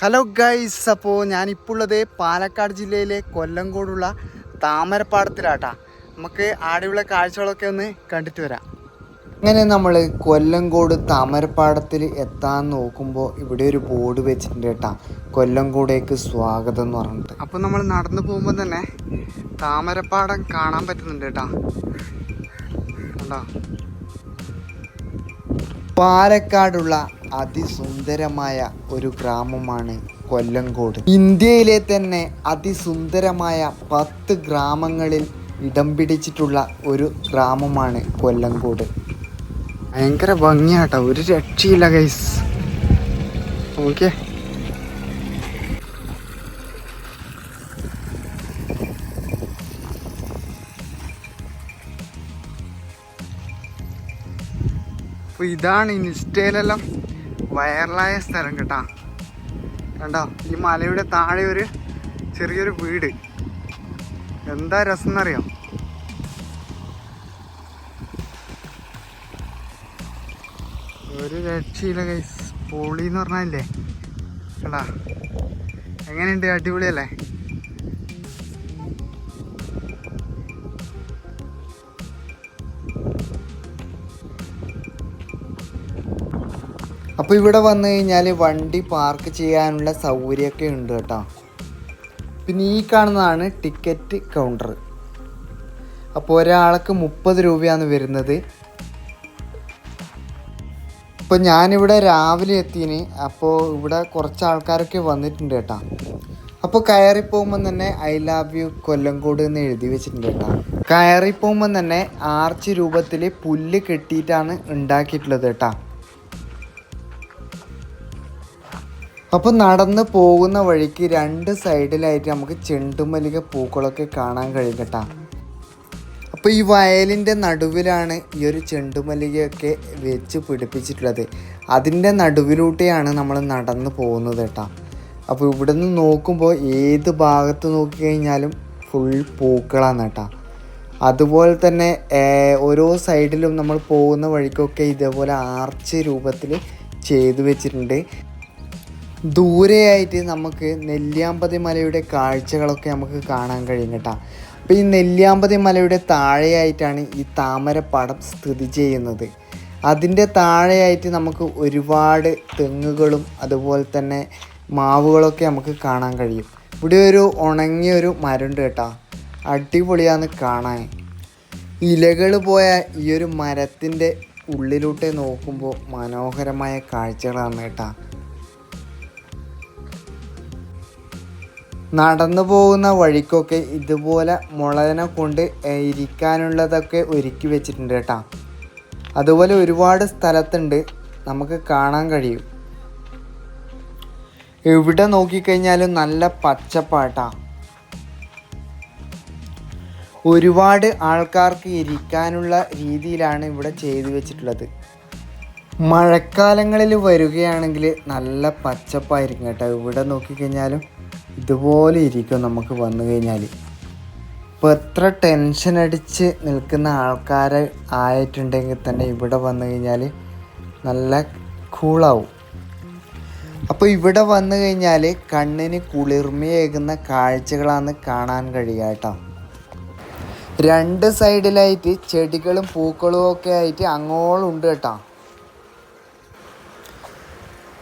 Hello guys, അപ്പോൾ ഞാനിപ്പോൾ ഉള്ളത് പാലക്കാട് ജില്ലയിലെ കൊല്ലങ്കോടുള്ള താമരപ്പാടത്തിലാട്ടാ. നമുക്ക് ആടെയുള്ള കാഴ്ചകളൊക്കെ ഒന്ന് കണ്ടിട്ട് വരാം. അങ്ങനെ നമ്മൾ കൊല്ലങ്കോട് താമരപ്പാടത്തിൽ എത്താൻ നോക്കുമ്പോൾ ഇവിടെ ഒരു ബോർഡ് വെച്ചിട്ടുണ്ട് കേട്ടാ, കൊല്ലങ്കോടേക്ക് സ്വാഗതം എന്ന് പറഞ്ഞിട്ട്. അപ്പോൾ നമ്മൾ നടന്നു പോകുമ്പോൾ തന്നെ താമരപ്പാടം കാണാൻ പറ്റുന്നുണ്ട് കേട്ടാ. കണ്ടോ, പാലക്കാടുള്ള അതിസുന്ദരമായ ഒരു ഗ്രാമമാണ് കൊല്ലങ്കോട്. ഇന്ത്യയിലെ തന്നെ അതിസുന്ദരമായ 10 ഗ്രാമങ്ങളിൽ ഇടം പിടിച്ചിട്ടുള്ള ഒരു ഗ്രാമമാണ് കൊല്ലങ്കോട്. ഭയങ്കര ഭംഗിയാട്ടോ, ഒരു രക്ഷയില്ല ഗൈസ്. ഓക്കെ, അപ്പോൾ ഇതാണ് ഇൻസ്റ്റയിലെല്ലാം വൈറലായ സ്ഥലം കേട്ടാ. കണ്ടോ, ഈ മലയുടെ താഴെ ഒരു ചെറിയൊരു വീട്. എന്താ രസം എന്നറിയാം. ഒരു രക്ഷയില്ല ഗൈസ്, പൊളി എന്ന് പറഞ്ഞാലേ. കണ്ടാ എങ്ങനെയുണ്ട്, അടിപൊളിയല്ലേ. അപ്പോൾ ഇവിടെ വന്നു കഴിഞ്ഞാൽ വണ്ടി പാർക്ക് ചെയ്യാനുള്ള സൗകര്യമൊക്കെ ഉണ്ട് കേട്ടോ. പിന്നെ ഈ കാണുന്നതാണ് ടിക്കറ്റ് കൗണ്ടർ. അപ്പോൾ ഒരാൾക്ക് 30 രൂപയാണ് വരുന്നത്. ഇപ്പോൾ ഞാനിവിടെ രാവിലെ എത്തിന്, അപ്പോൾ ഇവിടെ കുറച്ച് ആൾക്കാരൊക്കെ വന്നിട്ടുണ്ട് കേട്ടോ. അപ്പോൾ കയറിപ്പോകുമ്പം തന്നെ ഐ ലവ് യു കൊല്ലങ്കോട് എന്ന് എഴുതി വെച്ചിട്ടുണ്ട് കേട്ടോ. കയറിപ്പോകുമ്പം തന്നെ ആർച്ച് രൂപത്തിൽ പുല്ല് കെട്ടിയിട്ടാണ് ഉണ്ടാക്കിയിട്ടുള്ളത് കേട്ടോ. അപ്പോൾ നടന്ന് പോകുന്ന വഴിക്ക് 2 സൈഡിലായിട്ട് നമുക്ക് ചെണ്ടുമല്ലിക പൂക്കളൊക്കെ കാണാൻ കഴിയും കേട്ടോ. അപ്പോൾ ഈ വയലിൻ്റെ നടുവിലാണ് ഈ ഒരു ചെണ്ടുമല്ലികയൊക്കെ വെച്ച് പിടിപ്പിച്ചിട്ടുള്ളത്. അതിൻ്റെ നടുവിലൂടെയാണ് നമ്മൾ നടന്ന് പോകുന്നത് കേട്ടോ. അപ്പോൾ ഇവിടെ നിന്ന് നോക്കുമ്പോൾ ഏത് ഭാഗത്ത് നോക്കിക്കഴിഞ്ഞാലും ഫുൾ പൂക്കളാണ് കേട്ടോ. അതുപോലെ തന്നെ ഓരോ സൈഡിലും നമ്മൾ പോകുന്ന വഴിക്കൊക്കെ ഇതേപോലെ ആർച്ച് രൂപത്തിൽ ചെയ്തു വെച്ചിട്ടുണ്ട്. ദൂരെയായിട്ട് നമുക്ക് നെല്ലിയാമ്പതി മലയുടെ കാഴ്ചകളൊക്കെ നമുക്ക് കാണാൻ കഴിയും കേട്ടോ. അപ്പോൾ ഈ നെല്ലിയാമ്പതി മലയുടെ താഴെയായിട്ടാണ് ഈ താമരപ്പാടം സ്ഥിതി ചെയ്യുന്നത്. അതിൻ്റെ താഴെയായിട്ട് നമുക്ക് ഒരുപാട് തെങ്ങുകളും അതുപോലെ തന്നെ മാവുകളൊക്കെ നമുക്ക് കാണാൻ കഴിയും. ഇവിടെ ഒരു ഉണങ്ങിയൊരു മരമുണ്ട് കേട്ടോ, അടിപൊളിയാന്ന് കാണാൻ. ഇലകൾ പോയ ഈ ഒരു മരത്തിൻ്റെ ഉള്ളിലൂടെ നോക്കുമ്പോൾ മനോഹരമായ കാഴ്ചകളാണ് കേട്ടോ. നടന്നു പോകുന്ന വഴിക്കൊക്കെ ഇതുപോലെ മുളകനെ കൊണ്ട് ഇരിക്കാനുള്ളതൊക്കെ ഒരുക്കി വെച്ചിട്ടുണ്ട് കേട്ടോ. അതുപോലെ ഒരുപാട് സ്ഥലത്തുണ്ട്, നമുക്ക് കാണാൻ കഴിയും. എവിടെ നോക്കിക്കഴിഞ്ഞാലും നല്ല പച്ചപ്പാട്ടാ. ഒരുപാട് ആൾക്കാർക്ക് ഇരിക്കാനുള്ള രീതിയിലാണ് ഇവിടെ ചെയ്തു വെച്ചിട്ടുള്ളത്. മഴക്കാലങ്ങളിൽ വരികയാണെങ്കിൽ നല്ല പച്ചപ്പായിരിക്കും കേട്ടോ. ഇവിടെ നോക്കിക്കഴിഞ്ഞാലും ഇതുപോലെ ഇരിക്കും നമുക്ക് വന്നു കഴിഞ്ഞാൽ. ഇപ്പോൾ എത്ര ടെൻഷൻ അടിച്ച് നിൽക്കുന്ന ആൾക്കാർ ആയിട്ടുണ്ടെങ്കിൽ തന്നെ ഇവിടെ വന്നു കഴിഞ്ഞാൽ നല്ല കൂളാവും. അപ്പോൾ ഇവിടെ വന്നു കഴിഞ്ഞാൽ കണ്ണിന് കുളിർമയേകുന്ന കാഴ്ചകളാണ് കാണാൻ കഴിയുക കേട്ടോ. 2 സൈഡിലായിട്ട് ചെടികളും പൂക്കളും ഒക്കെ ആയിട്ട് അങ്ങോളുണ്ട് കേട്ടോ.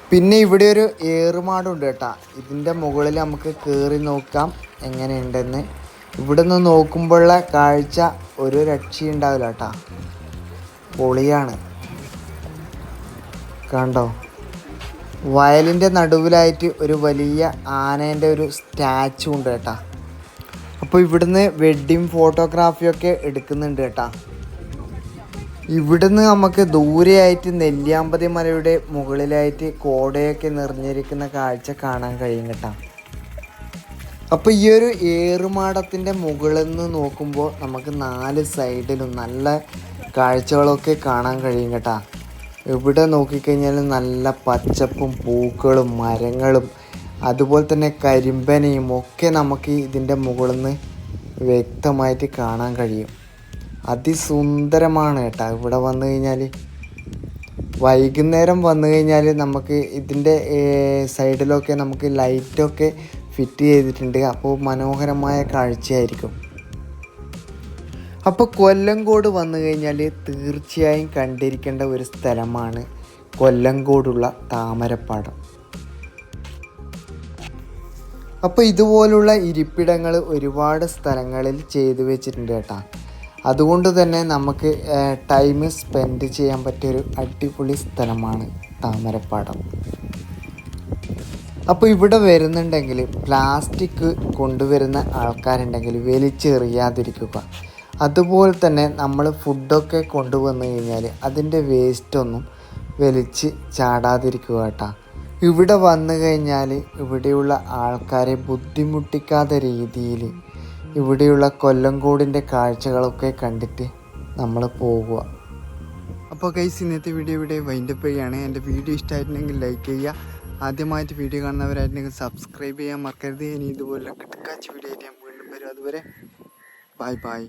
പിന്നെ ഇവിടെ ഒരു ഏറുമാടുണ്ട് കേട്ടോ. ഇതിൻ്റെ മുകളിൽ നമുക്ക് കയറി നോക്കാം എങ്ങനെയുണ്ടെന്ന്. ഇവിടെ നിന്ന് നോക്കുമ്പോഴുള്ള കാഴ്ച ഒരു രക്ഷയുണ്ടാവില്ല കേട്ടോ, പൊളിയാണ്. കണ്ടോ, വയലിൻ്റെ നടുവിലായിട്ട് ഒരു വലിയ ആനേൻ്റെ ഒരു സ്റ്റാച്ചു ഉണ്ട് കേട്ടോ. അപ്പോൾ ഇവിടുന്ന് വെഡ്ഡിങ് ഫോട്ടോഗ്രാഫിയൊക്കെ എടുക്കുന്നുണ്ട് കേട്ടോ. ഇവിടുന്ന് നമുക്ക് ദൂരെയായിട്ട് നെല്ലിയാമ്പതി മലയുടെ മുകളിലായിട്ട് കോടയൊക്കെ നിറഞ്ഞിരിക്കുന്ന കാഴ്ച കാണാൻ കഴിയും കേട്ടോ. അപ്പോൾ ഈ ഒരു ഏറുമാടത്തിൻ്റെ മുകളിൽ നിന്ന് നോക്കുമ്പോൾ നമുക്ക് 4 സൈഡിലും നല്ല കാഴ്ചകളൊക്കെ കാണാൻ കഴിയും കേട്ടോ. ഇവിടെ നോക്കിക്കഴിഞ്ഞാൽ നല്ല പച്ചപ്പും പൂക്കളും മരങ്ങളും അതുപോലെ തന്നെ കരിമ്പനയും ഒക്കെ നമുക്ക് ഇതിൻ്റെ മുകളിൽ നിന്ന് വ്യക്തമായിട്ട് കാണാൻ കഴിയും. അതിസുന്ദരമാണ് കേട്ടോ ഇവിടെ വന്നു കഴിഞ്ഞാൽ. വൈകുന്നേരം വന്നു കഴിഞ്ഞാൽ നമുക്ക് ഇതിൻ്റെ സൈഡിലൊക്കെ നമുക്ക് ലൈറ്റൊക്കെ ഫിറ്റ് ചെയ്തിട്ടുണ്ട്. അപ്പോൾ മനോഹരമായ കാഴ്ചയായിരിക്കും. അപ്പോൾ കൊല്ലങ്കോട് വന്നു കഴിഞ്ഞാൽ തീർച്ചയായും കണ്ടിരിക്കേണ്ട ഒരു സ്ഥലമാണ് കൊല്ലങ്കോടുള്ള താമരപ്പാടം. അപ്പോൾ ഇതുപോലുള്ള ഇരിപ്പിടങ്ങൾ ഒരുപാട് സ്ഥലങ്ങളിൽ ചെയ്തു വെച്ചിട്ടുണ്ട് കേട്ടോ. അതുകൊണ്ട് തന്നെ നമുക്ക് ടൈം സ്പെൻഡ് ചെയ്യാൻ പറ്റിയൊരു അടിപൊളി സ്ഥലമാണ് താമരപ്പാടം. അപ്പോൾ ഇവിടെ വരുന്നുണ്ടെങ്കിൽ പ്ലാസ്റ്റിക് കൊണ്ടുവരുന്ന ആൾക്കാരുണ്ടെങ്കിൽ വലിച്ചെറിയാതിരിക്കുക. അതുപോലെ തന്നെ നമ്മൾ ഫുഡൊക്കെ കൊണ്ടുവന്നു കഴിഞ്ഞാൽ അതിൻ്റെ വേസ്റ്റൊന്നും വലിച്ച് ചാടാതിരിക്കുക കേട്ടോ. ഇവിടെ വന്നു കഴിഞ്ഞാൽ ഇവിടെയുള്ള ആൾക്കാരെ ബുദ്ധിമുട്ടിക്കാത്ത രീതിയിൽ ഇവിടെയുള്ള കൊല്ലങ്കോടിൻ്റെ കാഴ്ചകളൊക്കെ കണ്ടിട്ട് നമ്മൾ പോകുക. അപ്പോൾ ഗൈസ്, ഇന്നത്തെ വീഡിയോ ഇവിടെ വൈൻഡപ്പ് ചെയ്യുകയാണ്. എൻ്റെ വീഡിയോ ഇഷ്ടമായിട്ടുണ്ടെങ്കിൽ ലൈക്ക് ചെയ്യുക. ആദ്യമായിട്ട് വീഡിയോ കാണുന്നവരായിട്ടുണ്ടെങ്കിൽ സബ്സ്ക്രൈബ് ചെയ്യാൻ മറക്കരുത്. ഇനി ഇതുപോലെ കിടക്കാച്ച വീഡിയോ ആയിട്ട് ഞാൻ വീണ്ടും വരും. അതുവരെ ബൈ ബൈ.